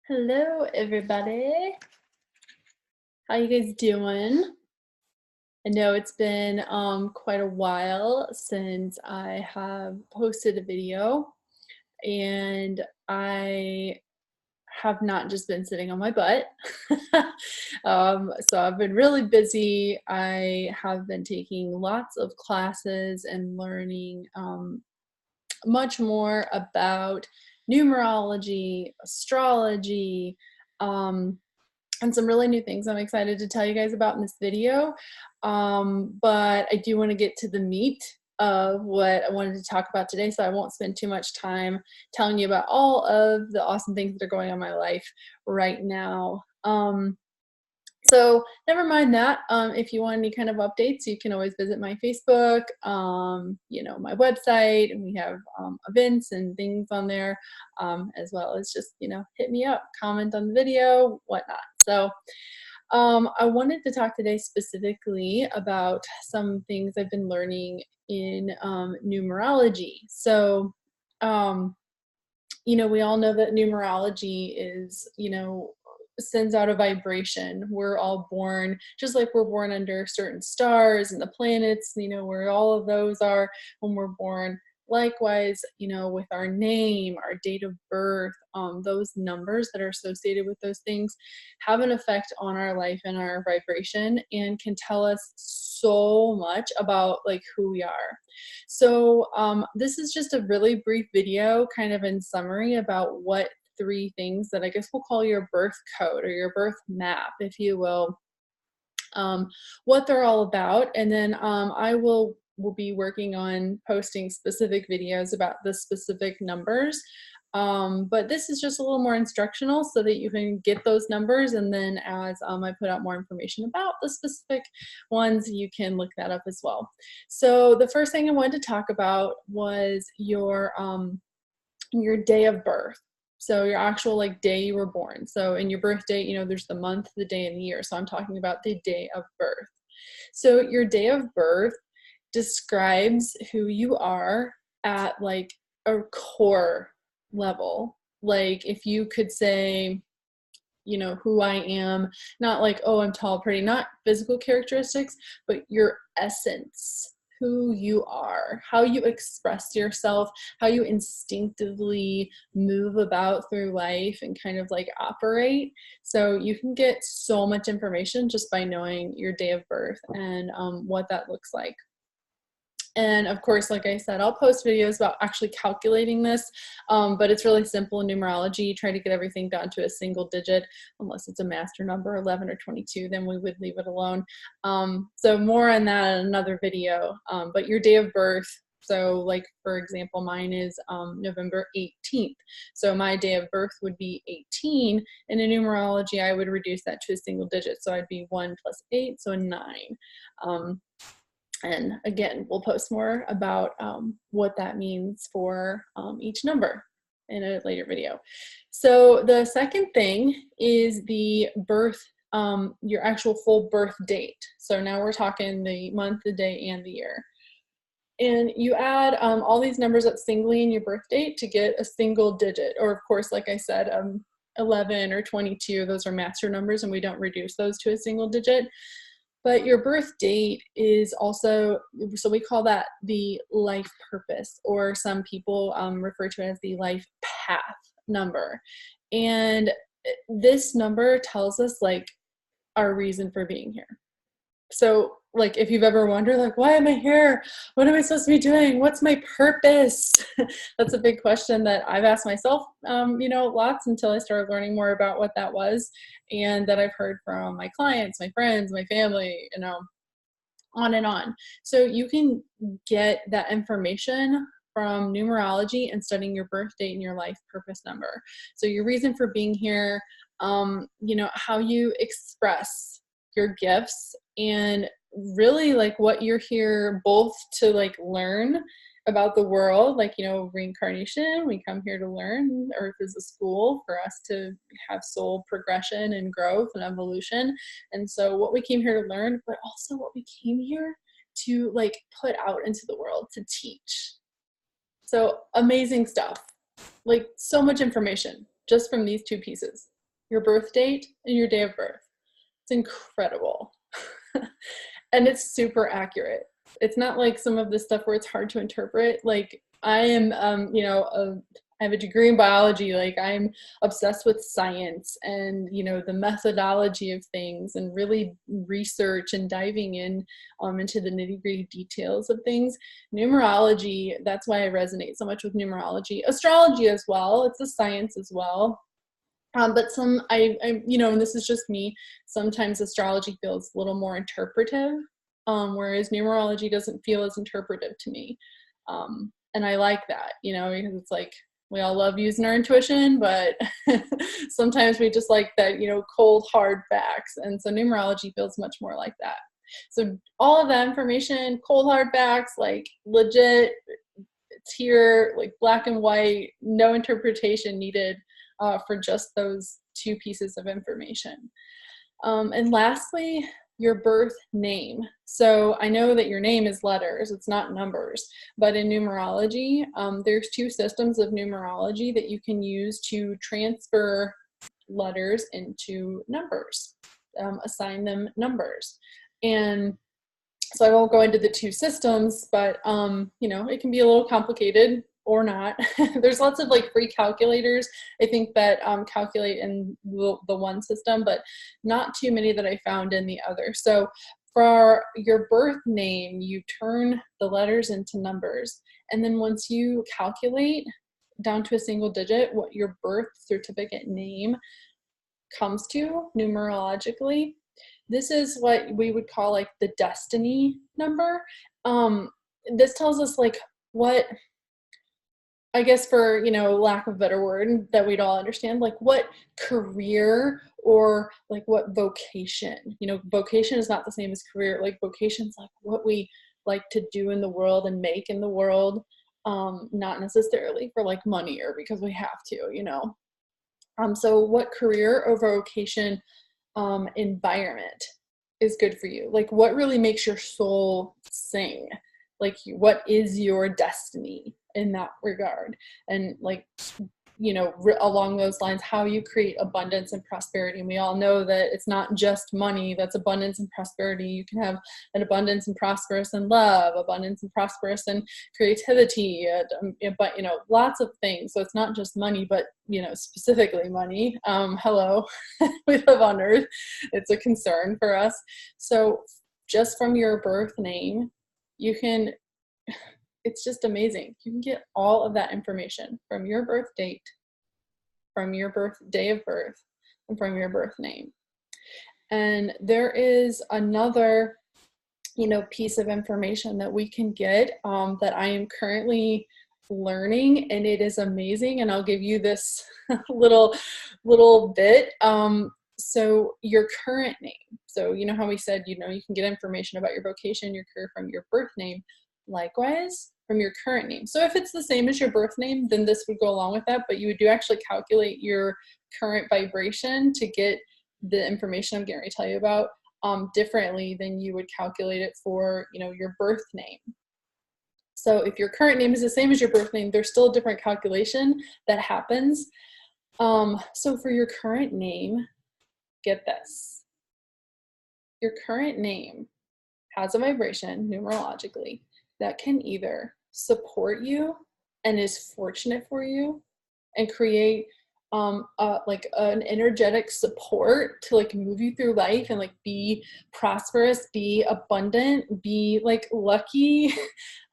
Hello, everybody. How you guys doing? I know it's been quite a while since I have posted a video, and I have not just been sitting on my butt. So I've been really busy. I have been taking lots of classes and learning much more about numerology, astrology, um, and some really new things I'm excited to tell you guys about in this video. But I do want to get to the meat of what I wanted to talk about today, so I won't spend too much time telling you about all of the awesome things that are going on in my life right now. So never mind that. If you want any kind of updates, you can always visit my Facebook, my website, and we have events and things on there, as well as just, hit me up, comment on the video, whatnot. So I wanted to talk today specifically about some things I've been learning in numerology. So, um, we all know that numerology is, sends out a vibration. We're all born, just like we're born under certain stars and the planets, where all of those are when we're born. Likewise, with our name, our date of birth, those numbers that are associated with those things have an effect on our life and our vibration and can tell us so much about like who we are. So this is just a really brief video kind of in summary about what three things that I guess we'll call your birth code or your birth map, if you will, what they're all about. And then I will be working on posting specific videos about the specific numbers. But this is just a little more instructional so that you can get those numbers. And then as I put out more information about the specific ones, you can look that up as well. So the first thing I wanted to talk about was your day of birth. So your actual like day you were born. So in your birth date, there's the month, the day, and the year. So I'm talking about the day of birth. So your day of birth describes who you are at like a core level. Like if you could say, who I am, not like, oh, I'm tall, pretty, not physical characteristics, but your essence, who you are, how you express yourself, how you instinctively move about through life and kind of like operate. So you can get so much information just by knowing your day of birth and what that looks like. And of course, like I said, I'll post videos about actually calculating this, but it's really simple in numerology. You try to get everything down to a single digit, unless it's a master number, 11 or 22, then we would leave it alone. So more on that in another video, but your day of birth, so like, for example, mine is November 18th. So my day of birth would be 18. And in numerology, I would reduce that to a single digit. So I'd be 1 plus 8, so a 9. And again, we'll post more about what that means for each number in a later video. So the second thing is the birth, your actual full birth date. So now we're talking the month, the day, and the year. And you add all these numbers up singly in your birth date to get a single digit. Or of course, like I said, 11 or 22, those are master numbers and we don't reduce those to a single digit. But your birth date is also, so we call that the life purpose, or some people refer to it as the life path number. And this number tells us like our reason for being here. So like if you've ever wondered like, why am I here? What am I supposed to be doing? What's my purpose? That's a big question that I've asked myself, lots until I started learning more about what that was, and that I've heard from my clients, my friends, my family, on and on. So you can get that information from numerology and studying your birth date and your life purpose number. So your reason for being here, how you express your gifts, and really like what you're here both to like learn about the world, like, reincarnation, we come here to learn. Earth is a school for us to have soul progression and growth and evolution. And so what we came here to learn, but also what we came here to like put out into the world to teach. So amazing stuff, like so much information just from these two pieces. your birth date, and your day of birth. It's incredible. And it's super accurate. It's not like some of the stuff where it's hard to interpret. Like I am, I have a degree in biology. Like I'm obsessed with science and, the methodology of things and really research and diving in into the nitty-gritty details of things. Numerology, that's why I resonate so much with numerology. Astrology as well. It's a science as well. But and this is just me, sometimes astrology feels a little more interpretive, whereas numerology doesn't feel as interpretive to me. And I like that, because it's like, we all love using our intuition, but sometimes we just like that, cold, hard facts. And so numerology feels much more like that. So all of that information, cold, hard facts, like legit, it's here, like black and white, no interpretation needed for just those two pieces of information. And lastly, your birth name. So I know that your name is letters, it's not numbers, but in numerology, there's two systems of numerology that you can use to transfer letters into numbers, assign them numbers. And so I won't go into the two systems, but it can be a little complicated or not. There's lots of like free calculators, I think, that calculate in the one system, but not too many that I found in the other. So for your birth name, you turn the letters into numbers. And then once you calculate down to a single digit what your birth certificate name comes to numerologically, this is what we would call like the destiny number. This tells us like what, I guess for, lack of a better word that we'd all understand, like what career or like what vocation, vocation is not the same as career. Like vocation's like what we like to do in the world and make in the world, not necessarily for like money or because we have to, so what career or vocation environment is good for you? Like what really makes your soul sing? Like what is your destiny in that regard? And like, along those lines, how you create abundance and prosperity. And we all know that it's not just money that's abundance and prosperity. You can have an abundance and prosperous in love, abundance and prosperous in creativity, but, lots of things. So it's not just money, but, specifically money. Hello, we live on Earth. It's a concern for us. So just from your birth name, it's just amazing. You can get all of that information from your birth date, from your birth day of birth, and from your birth name. And there is another, piece of information that we can get that I am currently learning, and it is amazing. And I'll give you this little bit. So your current name. So how we said, you can get information about your vocation, your career from your birth name. Likewise, from your current name. So if it's the same as your birth name, then this would go along with that, but you would actually calculate your current vibration to get the information I'm getting ready to tell you about differently than you would calculate it for, your birth name. So if your current name is the same as your birth name, there's still a different calculation that happens. So for your current name, get this. Your current name has a vibration numerologically that can either support you and is fortunate for you and create like an energetic support to like move you through life and like be prosperous, be abundant, be like lucky,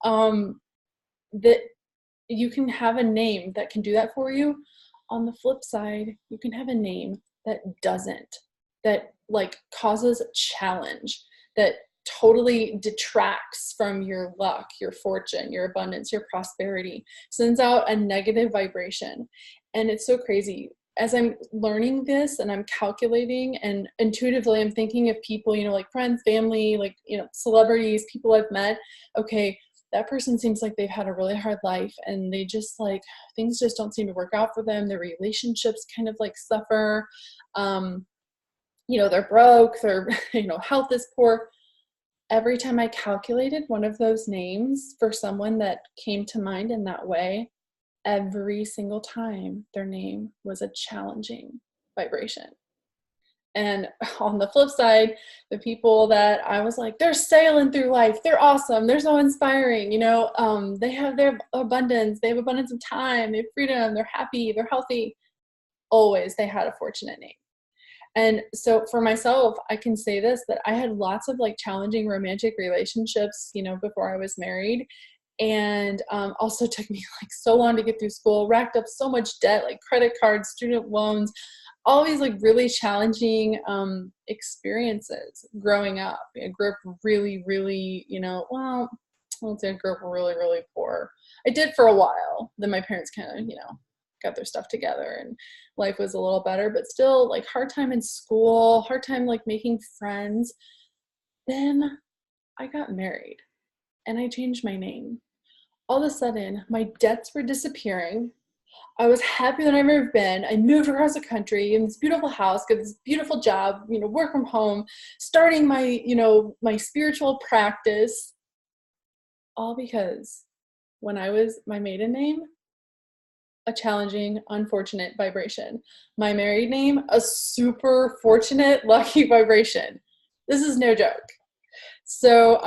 that you can have a name that can do that for you. On the flip side, you can have a name that doesn't, that like causes challenge, that totally detracts from your luck, your fortune, your abundance, your prosperity, sends out a negative vibration. And it's so crazy. As I'm learning this and I'm calculating and intuitively I'm thinking of people, like friends, family, like, celebrities, people I've met. Okay, that person seems like they've had a really hard life and they just like, things just don't seem to work out for them. Their relationships kind of like suffer. They're broke, their, health is poor. Every time I calculated one of those names for someone that came to mind in that way, every single time their name was a challenging vibration. And on the flip side, the people that I was like, they're sailing through life, they're awesome, they're so inspiring, they have their abundance, they have abundance of time, they have freedom, they're happy, they're healthy. Always they had a fortunate name. And so for myself, I can say this, that I had lots of like challenging romantic relationships, before I was married. And also took me like so long to get through school, racked up so much debt, like credit cards, student loans, all these like really challenging experiences growing up. I grew up really, really, well, I won't say I grew up really, really poor. I did for a while. Then my parents kind of, got their stuff together and life was a little better, but still like hard time in school, hard time like making friends. Then I got married and I changed my name. All of a sudden, my debts were disappearing. I was happier than I've ever been. I moved across the country in this beautiful house, got this beautiful job, work from home, starting my, my spiritual practice, all because when I was my maiden name, a challenging, unfortunate vibration. My married name, a super fortunate, lucky vibration. This is no joke. So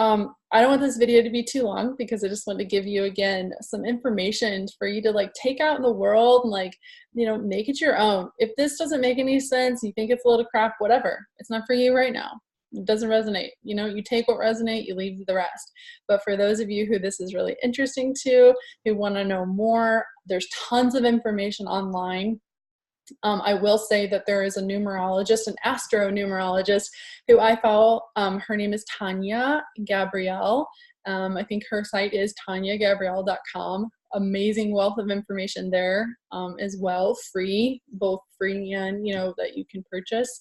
I don't want this video to be too long because I just want to give you, again, some information for you to like take out in the world and like, make it your own. If this doesn't make any sense, you think it's a load of crap, whatever. It's not for you right now. It doesn't resonate. You take what resonates, you leave the rest. But for those of you who this is really interesting to, who want to know more, there's tons of information online. I will say that there is a numerologist, an astronumerologist, who I follow. Her name is Tania Gabrielle. I think her site is taniagabrielle.com. Amazing wealth of information there as well, free, both free and, that you can purchase.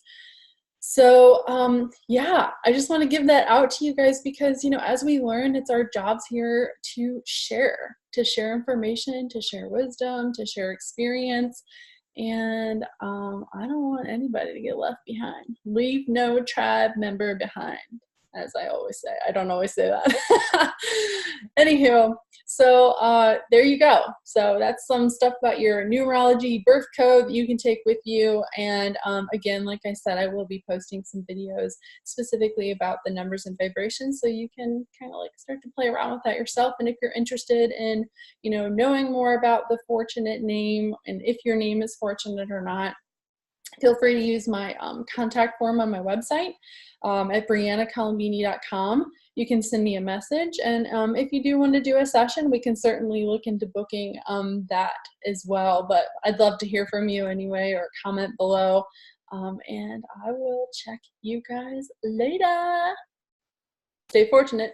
So, yeah, I just want to give that out to you guys because, as we learn, it's our jobs here to share information, to share wisdom, to share experience. And I don't want anybody to get left behind. Leave no tribe member behind, as I always say. I don't always say that. Anywho, so there you go. So that's some stuff about your numerology birth code that you can take with you. And again, like I said, I will be posting some videos specifically about the numbers and vibrations, so you can kind of like start to play around with that yourself. And if you're interested in, knowing more about the fortunate name and if your name is fortunate or not, feel free to use my contact form on my website at briannacolombini.com. You can send me a message, and if you do want to do a session, we can certainly look into booking that as well. But I'd love to hear from you anyway, or comment below, and I will check you guys later. Stay fortunate.